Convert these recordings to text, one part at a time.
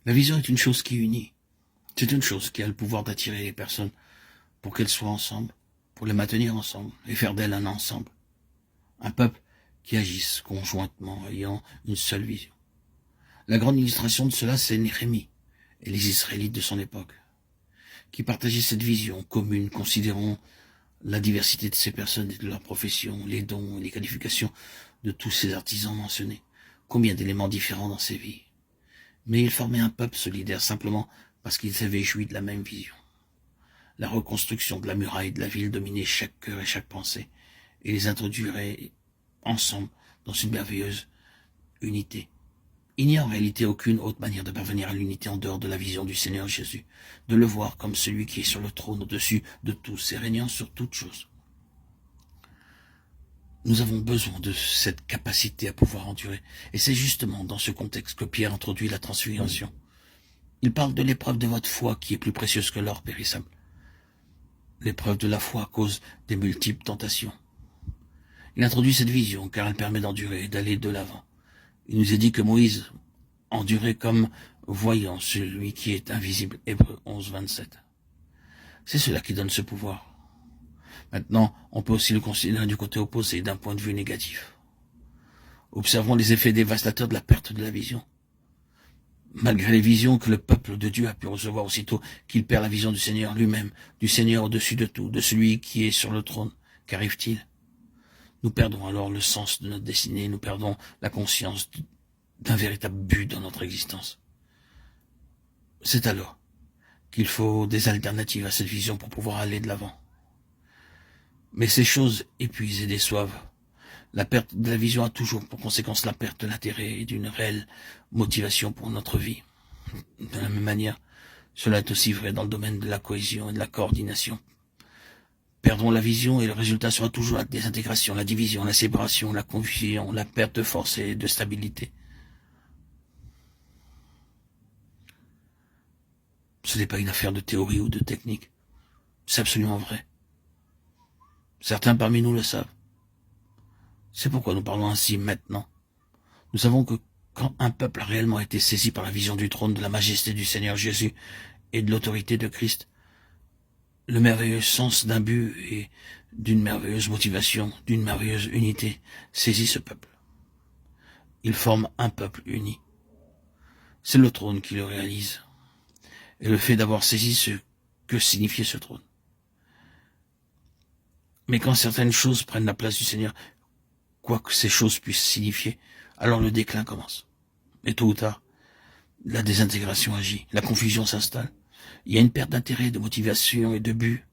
La vision est une chose qui unit. C'est une chose qui a le pouvoir d'attirer les personnes pour qu'elles soient ensemble, pour les maintenir ensemble et faire d'elles un ensemble. Un peuple qui agisse conjointement, ayant une seule vision. La grande illustration de cela, c'est Néhémie et les Israélites de son époque, qui partageaient cette vision commune, considérant la diversité de ces personnes et de leurs professions, les dons et les qualifications de tous ces artisans mentionnés. Combien d'éléments différents dans ces vies. Mais ils formaient un peuple solidaire simplement parce qu'ils avaient joui de la même vision. La reconstruction de la muraille de la ville dominait chaque cœur et chaque pensée, et les introduirait ensemble dans une merveilleuse unité. Il n'y a en réalité aucune autre manière de parvenir à l'unité en dehors de la vision du Seigneur Jésus, de le voir comme celui qui est sur le trône au-dessus de tous et régnant sur toutes choses. Nous avons besoin de cette capacité à pouvoir endurer, et c'est justement dans ce contexte que Pierre introduit la transfiguration. Il parle de l'épreuve de votre foi qui est plus précieuse que l'or périssable. L'épreuve de la foi cause des multiples tentations. Il introduit cette vision car elle permet d'endurer et d'aller de l'avant. Il nous est dit que Moïse endurait comme voyant celui qui est invisible. Hébreux 11, 27. C'est cela qui donne ce pouvoir. Maintenant, on peut aussi le considérer du côté opposé, d'un point de vue négatif. Observons les effets dévastateurs de la perte de la vision. Malgré les visions que le peuple de Dieu a pu recevoir aussitôt qu'il perd la vision du Seigneur lui-même, du Seigneur au-dessus de tout, de celui qui est sur le trône, qu'arrive-t-il? Nous perdons alors le sens de notre destinée, nous perdons la conscience d'un véritable but dans notre existence. C'est alors qu'il faut des alternatives à cette vision pour pouvoir aller de l'avant. Mais ces choses épuisent et déçoivent. La perte de la vision a toujours pour conséquence la perte de l'intérêt et d'une réelle motivation pour notre vie. De la même manière, cela est aussi vrai dans le domaine de la cohésion et de la coordination. Perdons la vision et le résultat sera toujours la désintégration, la division, la séparation, la confusion, la perte de force et de stabilité. Ce n'est pas une affaire de théorie ou de technique. C'est absolument vrai. Certains parmi nous le savent. C'est pourquoi nous parlons ainsi maintenant. Nous savons que quand un peuple a réellement été saisi par la vision du trône, de la majesté du Seigneur Jésus et de l'autorité de Christ, le merveilleux sens d'un but et d'une merveilleuse motivation, d'une merveilleuse unité saisit ce peuple. Il forme un peuple uni. C'est le trône qui le réalise. Et le fait d'avoir saisi ce que signifiait ce trône. Mais quand certaines choses prennent la place du Seigneur, quoi que ces choses puissent signifier, alors le déclin commence. Et tôt ou tard, la désintégration agit, la confusion s'installe. Il y a une perte d'intérêt, de motivation et de but.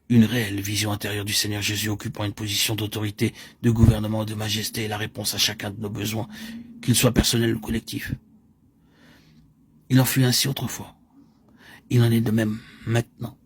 Une réelle vision intérieure du Seigneur Jésus occupant une position d'autorité, de gouvernement et de majesté est la réponse à chacun de nos besoins, qu'ils soient personnels ou collectifs. Il en fut ainsi autrefois. Il en est de même maintenant.